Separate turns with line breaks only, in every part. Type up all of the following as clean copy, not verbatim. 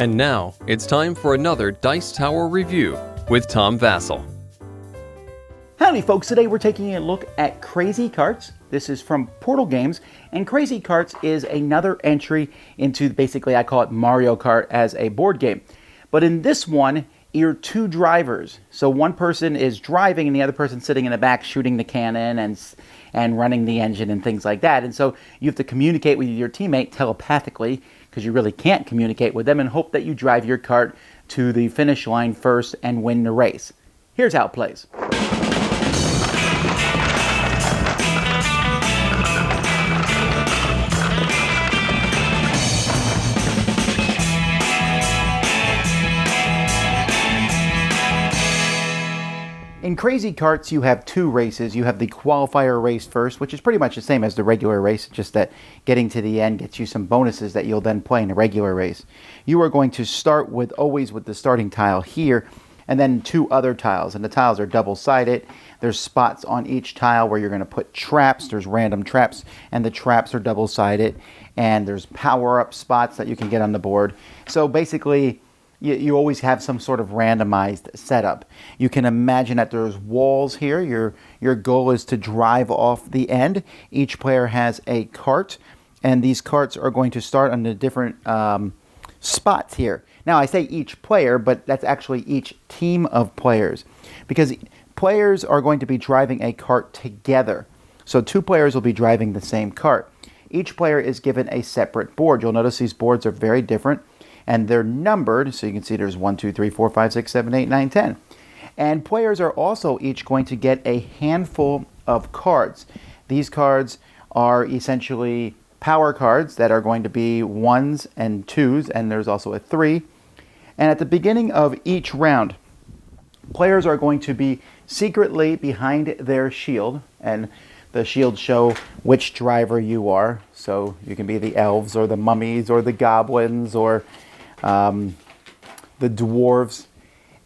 And now, it's time for another Dice Tower review with Tom Vasel.
Howdy folks, today we're taking a look at Crazy Karts. This is from Portal Games, and Crazy Karts is another entry into, basically I call it Mario Kart as a board game. But in this one, you're two drivers. So one person is driving and the other person sitting in the back shooting the cannon and running the engine and things like that. And so you have to communicate with your teammate telepathically, because you really can't communicate with them, and hope that you drive your kart to the finish line first and win the race. Here's how it plays. In Crazy Karts, you have two races. You have the qualifier race first, which is pretty much the same as the regular race, just that getting to the end gets you some bonuses that you'll then play in a regular race. You are going to start always with the starting tile here, and then two other tiles, and the tiles are double-sided. There's spots on each tile where you're going to put traps. There's random traps, and the traps are double-sided, and there's power-up spots that you can get on the board. So basically, you always have some sort of randomized setup. You can imagine that there's walls here. Your goal is to drive off the end. Each player has a kart, and these karts are going to start on the different spots here. Now, I say each player, but that's actually each team of players, because players are going to be driving a kart together. So two players will be driving the same kart. Each player is given a separate board. You'll notice these boards are very different, and they're numbered, so you can see there's 1, 2, 3, 4, 5, 6, 7, 8, 9, 10. And players are also each going to get a handful of cards. These cards are essentially power cards that are going to be 1s and 2s, and there's also a 3. And at the beginning of each round, players are going to be secretly behind their shield, and the shields show which driver you are. So you can be the elves or the mummies or the goblins or the dwarves,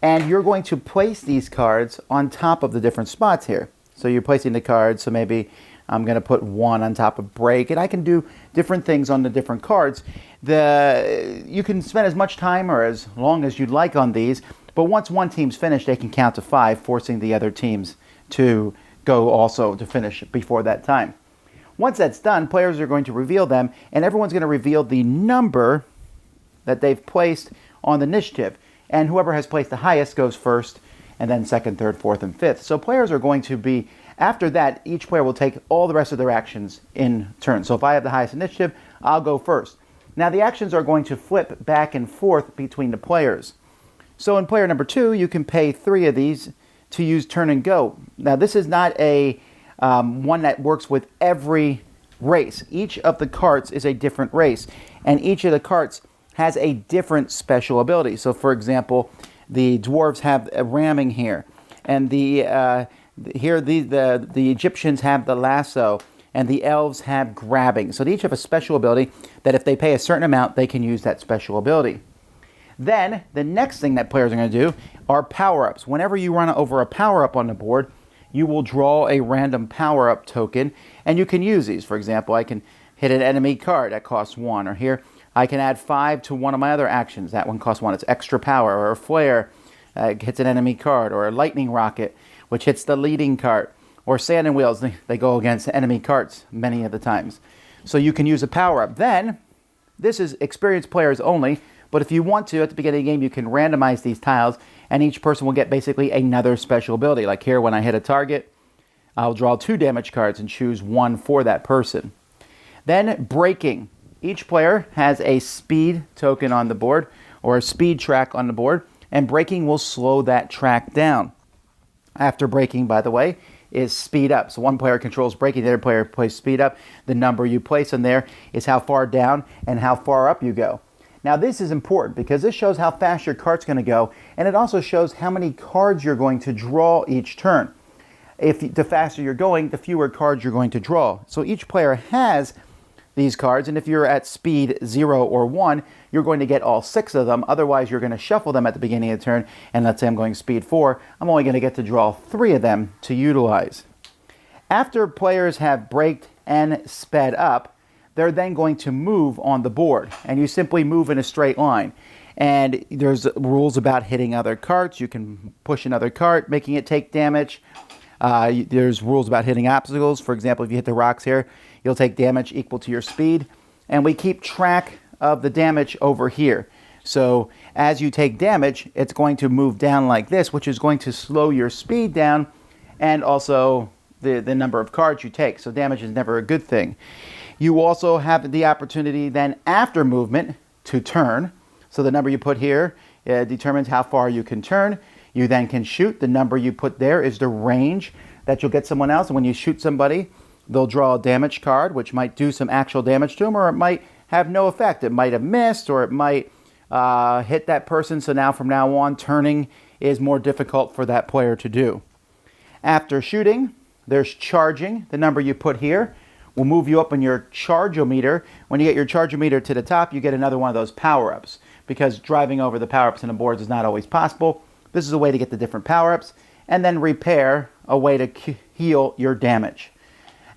and you're going to place these cards on top of the different spots here. So you're placing the cards, so maybe I'm going to put 1 on top of break, and I can do different things on the different cards. You can spend as much time or as long as you'd like on these, but once one team's finished, they can count to 5, forcing the other teams to go also to finish before that time. Once that's done, players are going to reveal them, and everyone's going to reveal the number that they've placed on the initiative, and whoever has placed the highest goes first, and then second, third, fourth, and fifth. So players are going to be, after that, each player will take all the rest of their actions in turn. So if I have the highest initiative, I'll go first. Now the actions are going to flip back and forth between the players. So in player number 2, you can pay 3 of these to use turn and go. Now this is not a one that works with every race. Each of the karts is a different race, and each of the karts has a different special ability. So for example, the dwarves have a ramming here, and the Egyptians have the lasso, and the elves have grabbing. So they each have a special ability that if they pay a certain amount, they can use that special ability. Then the next thing that players are going to do are power-ups. Whenever you run over a power-up on the board, you will draw a random power-up token, and you can use these. For example, I can hit an enemy card that costs 1, or here I can add 5 to one of my other actions. That one costs 1. It's extra power, or a flare hits an enemy card, or a lightning rocket, which hits the leading cart, or sand and wheels. They go against enemy carts many of the times. So you can use a power-up. Then, this is experienced players only, but if you want to, at the beginning of the game, you can randomize these tiles, and each person will get basically another special ability. Like here, when I hit a target, I'll draw 2 damage cards and choose 1 for that person. Then, braking. Each player has a speed token on the board, or a speed track on the board, and braking will slow that track down. After braking, by the way, is speed up. So one player controls braking, the other player plays speed up. The number you place in there is how far down and how far up you go. Now this is important because this shows how fast your kart's going to go, and it also shows how many cards you're going to draw each turn. The faster you're going, the fewer cards you're going to draw. So each player has these cards, and if you're at speed 0 or 1, you're going to get all 6 of them. Otherwise, you're going to shuffle them at the beginning of the turn, and let's say I'm going speed 4, I'm only going to get to draw 3 of them to utilize. After players have braked and sped up, they're then going to move on the board, and you simply move in a straight line. And there's rules about hitting other carts. You can push another cart, making it take damage. There's rules about hitting obstacles. For example, if you hit the rocks here, you'll take damage equal to your speed. And we keep track of the damage over here. So as you take damage, it's going to move down like this, which is going to slow your speed down and also the number of cards you take. So damage is never a good thing. You also have the opportunity then after movement to turn. So the number you put here determines how far you can turn. You then can shoot. The number you put there is the range that you'll get someone else. And when you shoot somebody, they'll draw a damage card, which might do some actual damage to them, or it might have no effect. It might have missed, or it might hit that person. So now from now on, turning is more difficult for that player to do. After shooting, there's charging. The number you put here will move you up on your charge-o-meter. When you get your charge-o-meter to the top, you get another one of those power-ups, because driving over the power-ups in the boards is not always possible. This is a way to get the different power-ups. And then repair, a way to heal your damage.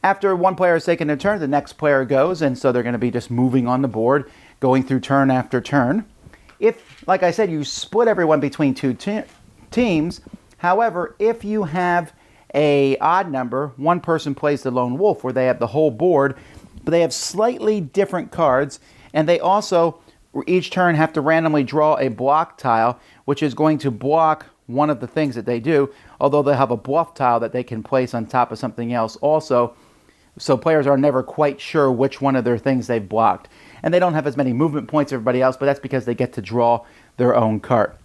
After one player has taken a turn, the next player goes, and so they're going to be just moving on the board, going through turn after turn. If, like I said, you split everyone between two teams, however, if you have a odd number, one person plays the lone wolf, where they have the whole board, but they have slightly different cards, and they also, each turn, have to randomly draw a block tile, which is going to block one of the things that they do, although they have a bluff tile that they can place on top of something else also. So players are never quite sure which one of their things they've blocked. And they don't have as many movement points as everybody else, but that's because they get to draw their own cart.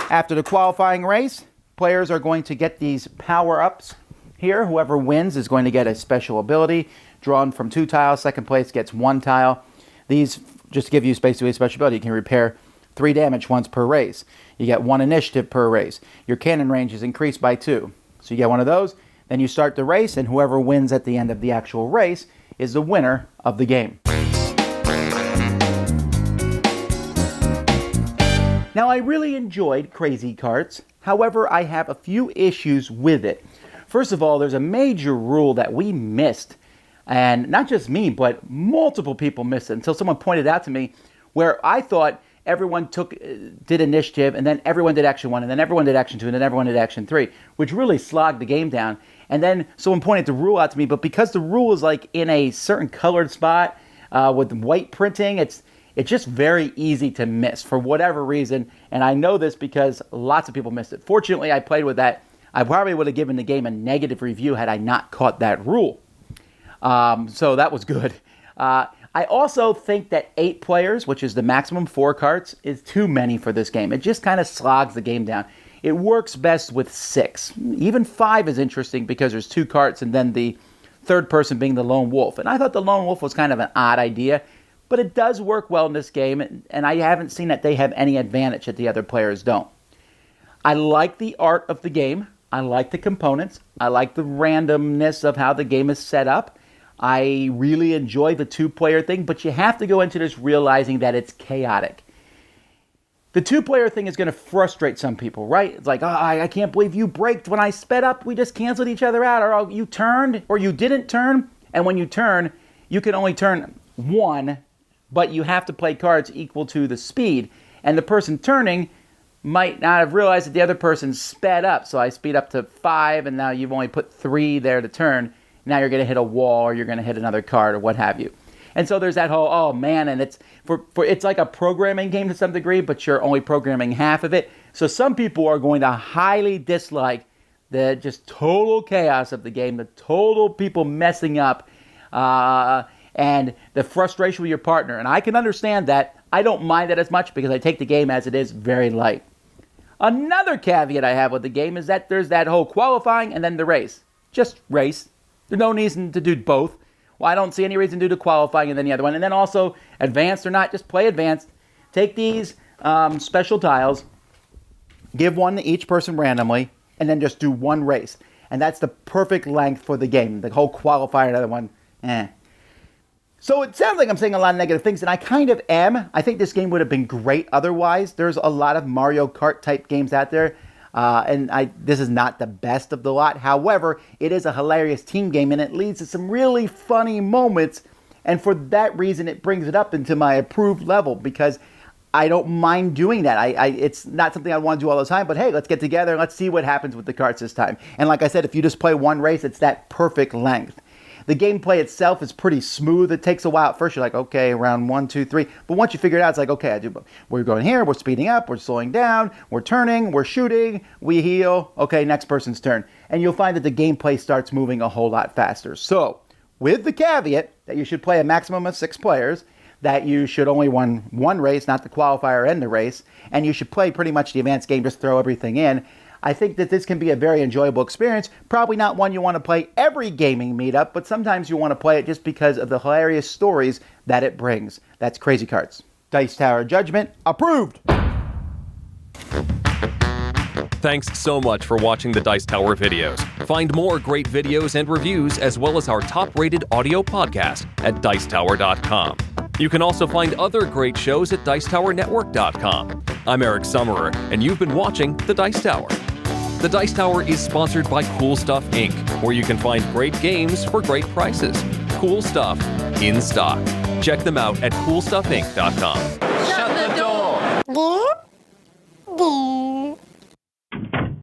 After the qualifying race, players are going to get these power-ups here. Whoever wins is going to get a special ability drawn from 2 tiles. Second place gets 1 tile. These just give you basically a special ability. You can repair 3 damage once per race. You get 1 initiative per race. Your cannon range is increased by 2. So you get one of those. Then you start the race, and whoever wins at the end of the actual race is the winner of the game. Now, I really enjoyed Crazy Karts. However, I have a few issues with it. First of all, there's a major rule that we missed. And not just me, but multiple people missed it until someone pointed out to me, where I thought everyone did initiative, and then everyone did action 1, and then everyone did action 2, and then everyone did action 3, which really slogged the game down. And then someone pointed the rule out to me, but because the rule is like in a certain colored spot with white printing, it's just very easy to miss for whatever reason. And I know this because lots of people missed it. Fortunately, I played with that. I probably would have given the game a negative review had I not caught that rule. So that was good. I also think that 8 players, which is the maximum 4 carts, is too many for this game. It just kind of slogs the game down. It works best with 6. Even 5 is interesting because there's 2 carts and then the third person being the lone wolf. And I thought the lone wolf was kind of an odd idea, but it does work well in this game, and I haven't seen that they have any advantage that the other players don't. I like the art of the game. I like the components. I like the randomness of how the game is set up. I really enjoy the 2-player thing, but you have to go into this realizing that it's chaotic. The 2-player thing is going to frustrate some people, right? It's like, oh, I can't believe you braked when I sped up. We just canceled each other out. Or you turned, or you didn't turn. And when you turn, you can only turn 1, but you have to play cards equal to the speed. And the person turning might not have realized that the other person sped up. So I speed up to 5, and now you've only put 3 there to turn. Now you're going to hit a wall, or you're going to hit another card, or what have you. And so there's that whole, oh man, and it's it's like a programming game to some degree, but you're only programming half of it. So some people are going to highly dislike the just total chaos of the game, the total people messing up, and the frustration with your partner. And I can understand that. I don't mind that as much because I take the game as it is, very light. Another caveat I have with the game is that there's that whole qualifying and then the race. Just race. There's no reason to do both. Well, I don't see any reason to do the qualifying and then the other one. And then also, advanced or not, just play advanced. Take these special tiles, give one to each person randomly, and then just do one race. And that's the perfect length for the game. The whole qualifier and the other one, So it sounds like I'm saying a lot of negative things, and I kind of am. I think this game would have been great otherwise. There's a lot of Mario Kart type games out there. This is not the best of the lot. However, it is a hilarious team game, and it leads to some really funny moments. And for that reason, it brings it up into my approved level, because I don't mind doing that. It's not something I want to do all the time, but hey, let's get together and let's see what happens with the carts this time. And like I said, if you just play one race, it's that perfect length. The gameplay itself is pretty smooth. It takes a while. At first, you're like, okay, round 1, 2, 3. But once you figure it out, it's like, okay, we're going here, we're speeding up, we're slowing down, we're turning, we're shooting, we heal. Okay, next person's turn. And you'll find that the gameplay starts moving a whole lot faster. So, with the caveat that you should play a maximum of 6 players, that you should only win one race, not the qualifier and the race, and you should play pretty much the advanced game, just throw everything in. I think that this can be a very enjoyable experience. Probably not one you want to play every gaming meetup, but sometimes you want to play it just because of the hilarious stories that it brings. That's Crazy Karts. Dice Tower Judgment approved!
Thanks so much for watching the Dice Tower videos. Find more great videos and reviews, as well as our top-rated audio podcast at Dicetower.com. You can also find other great shows at Dicetowernetwork.com. I'm Eric Summerer, and you've been watching The Dice Tower. The Dice Tower is sponsored by Cool Stuff Inc., where you can find great games for great prices. Cool stuff in stock. Check them out at CoolStuffInc.com.
Shut the door!